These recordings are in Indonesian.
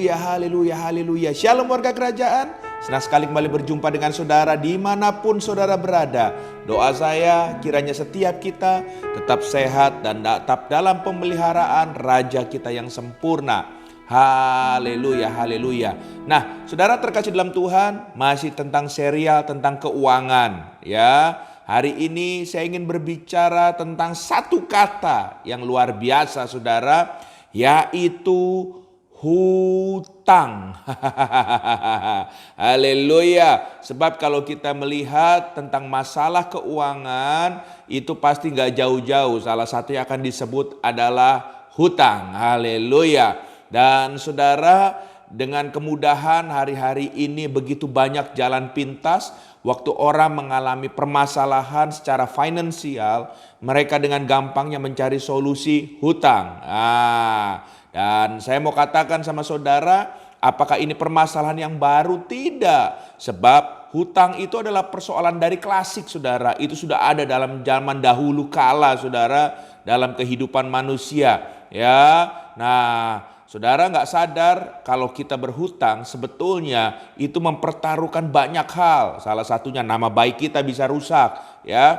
Haleluya, haleluya, haleluya. Shalom warga kerajaan. Senang sekali kembali berjumpa dengan saudara dimanapun saudara berada. Doa saya kiranya setiap kita tetap sehat dan tetap dalam pemeliharaan Raja kita yang sempurna. Haleluya, haleluya. Nah, saudara terkasih dalam Tuhan, masih tentang serial tentang keuangan ya. Hari ini saya ingin berbicara tentang satu kata yang luar biasa saudara, yaitu hutang. Haleluya. Sebab kalau kita melihat tentang masalah keuangan, itu pasti gak jauh-jauh. Salah satu yang akan disebut adalah hutang. Haleluya. Dan saudara, dengan kemudahan hari-hari ini begitu banyak jalan pintas. Waktu orang mengalami permasalahan secara finansial, mereka dengan gampangnya mencari solusi hutang. Dan saya mau katakan sama saudara, apakah ini permasalahan yang baru? Tidak. Sebab hutang itu adalah persoalan dari klasik saudara. Itu sudah ada dalam zaman dahulu kala saudara, dalam kehidupan manusia. Ya, nah saudara nggak sadar kalau kita berhutang sebetulnya itu mempertaruhkan banyak hal. Salah satunya nama baik kita bisa rusak, ya.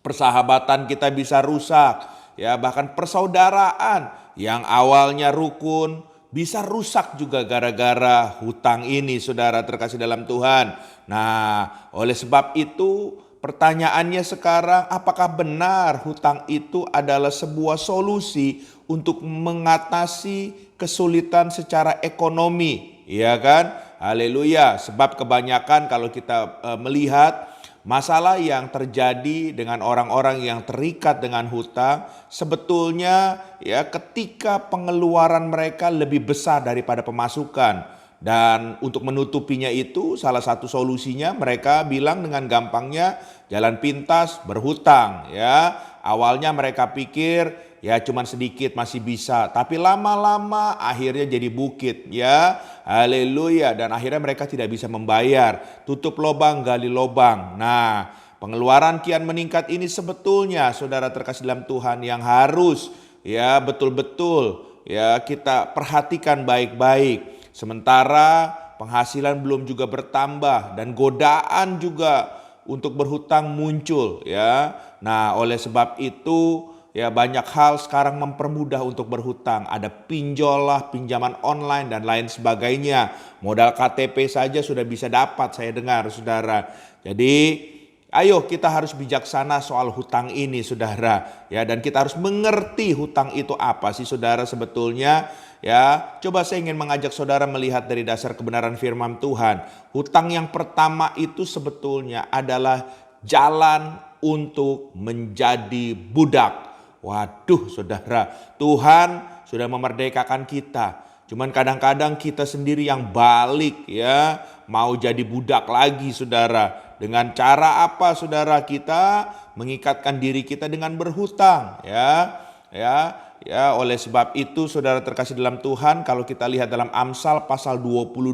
Persahabatan kita bisa rusak, ya, bahkan persaudaraan yang awalnya rukun bisa rusak juga gara-gara hutang ini saudara terkasih dalam Tuhan. Nah, oleh sebab itu pertanyaannya sekarang, apakah benar hutang itu adalah sebuah solusi untuk mengatasi kesulitan secara ekonomi? Iya kan? Haleluya. Sebab kebanyakan kalau kita melihat masalah yang terjadi dengan orang-orang yang terikat dengan hutang, sebetulnya ya ketika pengeluaran mereka lebih besar daripada pemasukan. Dan untuk menutupinya itu salah satu solusinya mereka bilang dengan gampangnya jalan pintas berhutang ya. Awalnya mereka pikir ya cuman sedikit masih bisa, tapi lama-lama akhirnya jadi bukit ya. Haleluya. Dan akhirnya mereka tidak bisa membayar. Tutup lubang gali lubang. Nah, pengeluaran kian meningkat ini sebetulnya saudara terkasih dalam Tuhan yang harus ya betul-betul ya kita perhatikan baik-baik. Sementara penghasilan belum juga bertambah dan godaan juga untuk berhutang muncul ya. Nah, oleh sebab itu ya banyak hal sekarang mempermudah untuk berhutang. Ada pinjol lah, pinjaman online dan lain sebagainya. Modal KTP saja sudah bisa dapat saya dengar saudara. Jadi ayo kita harus bijaksana soal hutang ini saudara ya, dan kita harus mengerti hutang itu apa sih saudara sebetulnya. Ya, coba saya ingin mengajak saudara melihat dari dasar kebenaran firman Tuhan. Hutang yang pertama itu sebetulnya adalah jalan untuk menjadi budak. Waduh saudara, Tuhan sudah memerdekakan kita. Cuman kadang-kadang kita sendiri yang balik ya, mau jadi budak lagi saudara. Dengan cara apa saudara? Kita mengikatkan diri kita dengan berhutang ya, oleh sebab itu saudara terkasih dalam Tuhan, kalau kita lihat dalam Amsal pasal 22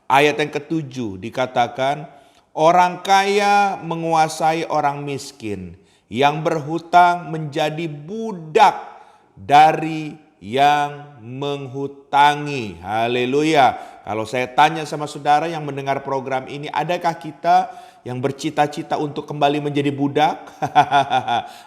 ayat yang ke-7 dikatakan, orang kaya menguasai orang miskin, yang berhutang menjadi budak dari yang menghutangi. Haleluya. Kalau saya tanya sama saudara yang mendengar program ini, adakah kita yang bercita-cita untuk kembali menjadi budak?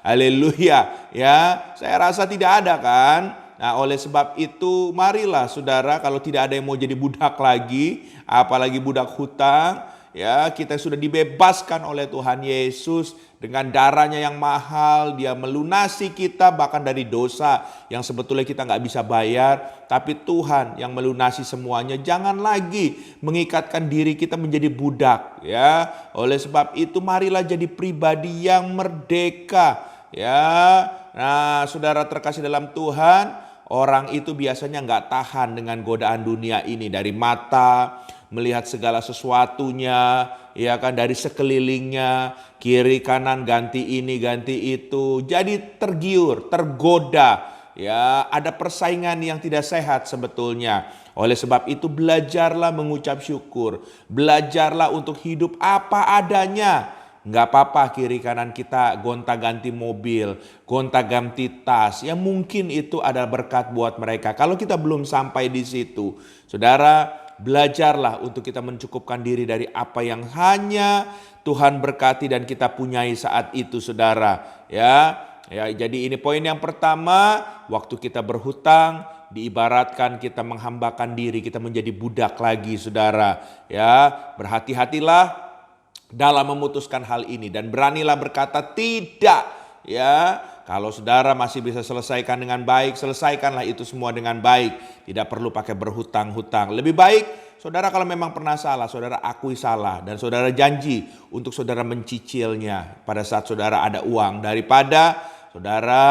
Haleluya. Ya, saya rasa tidak ada kan? Nah, oleh sebab itu marilah saudara, kalau tidak ada yang mau jadi budak lagi, apalagi budak hutang, ya kita sudah dibebaskan oleh Tuhan Yesus dengan darahnya yang mahal. Dia melunasi kita bahkan dari dosa yang sebetulnya kita nggak bisa bayar, tapi Tuhan yang melunasi semuanya. Jangan lagi mengikatkan diri kita menjadi budak ya. Oleh sebab itu marilah jadi pribadi yang merdeka ya. Nah saudara terkasih dalam Tuhan, orang itu biasanya nggak tahan dengan godaan dunia ini, dari mata, melihat segala sesuatunya, ya kan, dari sekelilingnya, kiri kanan ganti ini ganti itu, jadi tergiur, tergoda, ya ada persaingan yang tidak sehat sebetulnya. Oleh sebab itu belajarlah mengucap syukur, belajarlah untuk hidup apa adanya. nggak apa-apa kiri kanan kita gonta-ganti mobil, gonta-ganti tas. Ya mungkin itu adalah berkat buat mereka. Kalau kita belum sampai di situ, saudara, belajarlah untuk kita mencukupkan diri dari apa yang hanya Tuhan berkati dan kita punyai saat itu, saudara. Ya, jadi ini poin yang pertama, waktu kita berhutang, diibaratkan kita menghambakan diri, kita menjadi budak lagi, saudara. Ya, berhati-hatilah dalam memutuskan hal ini dan beranilah berkata tidak. Ya, kalau saudara masih bisa selesaikan dengan baik, selesaikanlah itu semua dengan baik. Tidak perlu pakai berhutang-hutang. Lebih baik saudara kalau memang pernah salah, saudara akui salah dan saudara janji untuk saudara mencicilnya pada saat saudara ada uang, daripada saudara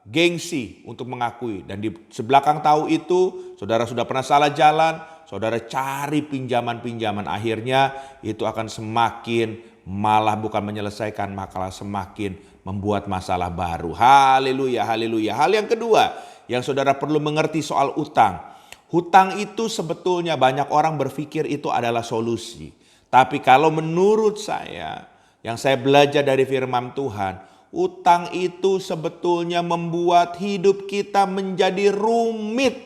gengsi untuk mengakui dan di sebelakang tahu itu saudara sudah pernah salah jalan, saudara cari pinjaman-pinjaman, akhirnya itu akan semakin malah bukan menyelesaikan masalah, semakin membuat masalah baru. Haleluya, haleluya. Hal yang kedua yang saudara perlu mengerti soal utang. Hutang itu sebetulnya banyak orang berpikir itu adalah solusi. Tapi kalau menurut saya, yang saya belajar dari firman Tuhan, utang itu sebetulnya membuat hidup kita menjadi rumit.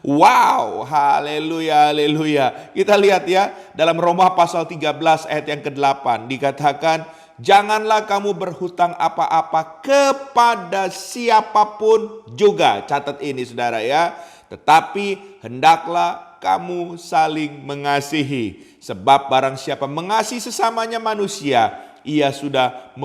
Wow, haleluya, haleluya. Kita lihat ya, dalam Roma pasal 13 ayat yang ke-8 dikatakan, janganlah kamu berhutang apa-apa kepada siapapun juga. Catat ini saudara ya. Tetapi hendaklah kamu saling mengasihi. Sebab barang siapa mengasihi sesamanya manusia, ia sudah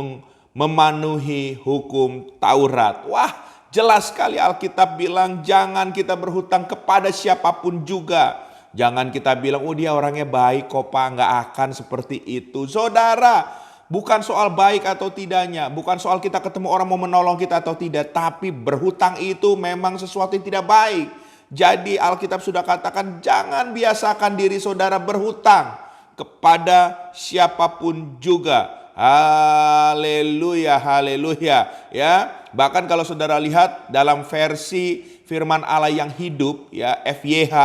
memenuhi hukum Taurat. Wah, jelas sekali Alkitab bilang jangan kita berhutang kepada siapapun juga. Jangan kita bilang, oh dia orangnya baik kok Pak, nggak akan seperti itu. Saudara, bukan soal baik atau tidaknya, bukan soal kita ketemu orang mau menolong kita atau tidak, tapi berhutang itu memang sesuatu yang tidak baik. Jadi Alkitab sudah katakan jangan biasakan diri saudara berhutang kepada siapapun juga. Haleluya, haleluya. Ya, bahkan kalau saudara lihat dalam versi firman Allah yang hidup ya, FYH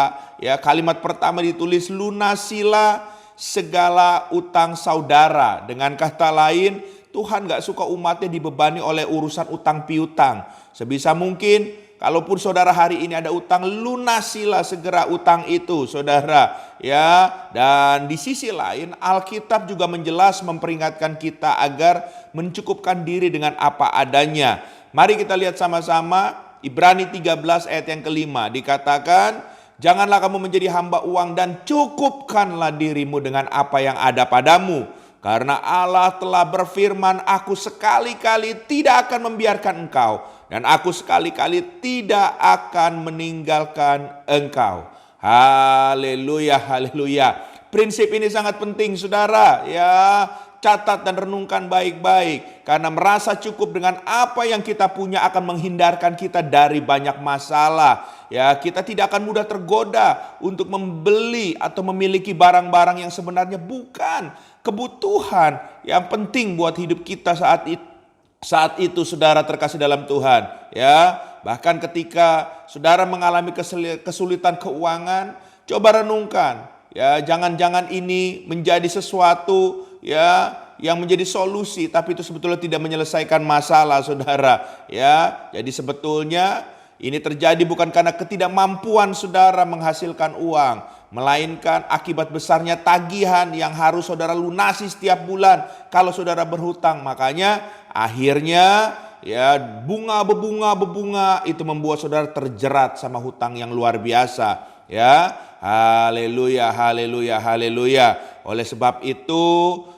ya, kalimat pertama ditulis lunasilah segala utang saudara. Dengan kata lain, Tuhan gak suka umatnya dibebani oleh urusan utang piutang. Sebisa mungkin kalaupun saudara hari ini ada utang, lunasilah segera utang itu, saudara. Ya, dan di sisi lain Alkitab juga memperingatkan kita agar mencukupkan diri dengan apa adanya. Mari kita lihat sama-sama Ibrani 13 ayat yang ke-5 dikatakan, janganlah kamu menjadi hamba uang dan cukupkanlah dirimu dengan apa yang ada padamu. Karena Allah telah berfirman, aku sekali-kali tidak akan membiarkan engkau dan aku sekali-kali tidak akan meninggalkan engkau. Haleluya, haleluya. Prinsip ini sangat penting saudara ya. Catat dan renungkan baik-baik. Karena merasa cukup dengan apa yang kita punya akan menghindarkan kita dari banyak masalah. Ya, kita tidak akan mudah tergoda untuk membeli atau memiliki barang-barang yang sebenarnya bukan kebutuhan yang penting buat hidup kita saat itu saudara terkasih dalam Tuhan. Ya, bahkan ketika saudara mengalami kesulitan keuangan, coba renungkan. Ya, jangan-jangan ini menjadi sesuatu ya yang menjadi solusi, tapi itu sebetulnya tidak menyelesaikan masalah saudara. Ya, jadi sebetulnya ini terjadi bukan karena ketidakmampuan saudara menghasilkan uang, melainkan akibat besarnya tagihan yang harus saudara lunasi setiap bulan kalau saudara berhutang. Makanya akhirnya ya berbunga itu membuat saudara terjerat sama hutang yang luar biasa. Ya, haleluya, haleluya, haleluya. Oleh sebab itu,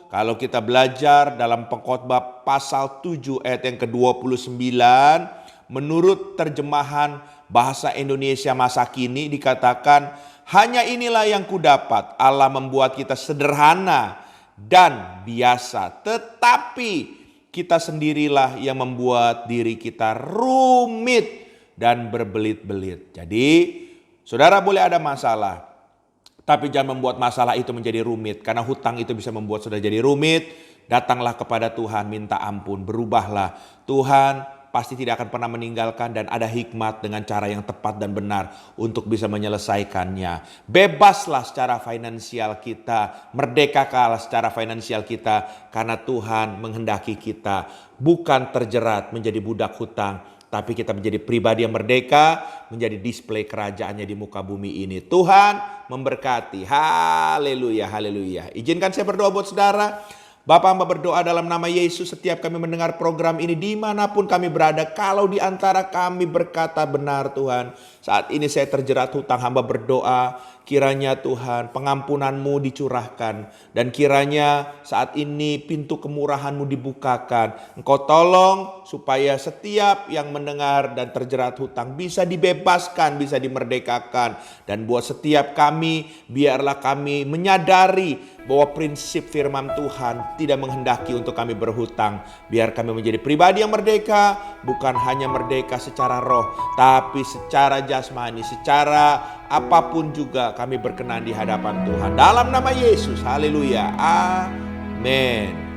kalau kita belajar dalam Pengkhotbah pasal 7 ayat yang ke-29, menurut terjemahan bahasa Indonesia masa kini dikatakan, hanya inilah yang kudapat, Allah membuat kita sederhana dan biasa, tetapi kita sendirilah yang membuat diri kita rumit dan berbelit-belit. Jadi saudara boleh ada masalah, tapi jangan membuat masalah itu menjadi rumit. Karena hutang itu bisa membuat saudara jadi rumit. Datanglah kepada Tuhan, minta ampun, berubahlah. Tuhan, pasti tidak akan pernah meninggalkan dan ada hikmat dengan cara yang tepat dan benar untuk bisa menyelesaikannya. Bebaslah secara finansial kita, merdekakanlah secara finansial kita karena Tuhan menghendaki kita bukan terjerat menjadi budak hutang, tapi kita menjadi pribadi yang merdeka, menjadi display kerajaannya di muka bumi ini. Tuhan memberkati. Haleluya, haleluya. Izinkan saya berdoa buat saudara. Bapa, hamba berdoa dalam nama Yesus, setiap kami mendengar program ini dimanapun kami berada, kalau di antara kami berkata benar Tuhan, saat ini saya terjerat hutang, hamba berdoa kiranya Tuhan pengampunan-Mu dicurahkan, dan kiranya saat ini pintu kemurahan-Mu dibukakan. Engkau tolong supaya setiap yang mendengar dan terjerat hutang bisa dibebaskan, bisa dimerdekakan. Dan buat setiap kami, biarlah kami menyadari bahwa prinsip firman Tuhan tidak menghendaki untuk kami berhutang. Biar kami menjadi pribadi yang merdeka, bukan hanya merdeka secara roh, tapi secara jasmani, secara apapun juga kami berkenan di hadapan Tuhan. Dalam nama Yesus, haleluya, amin.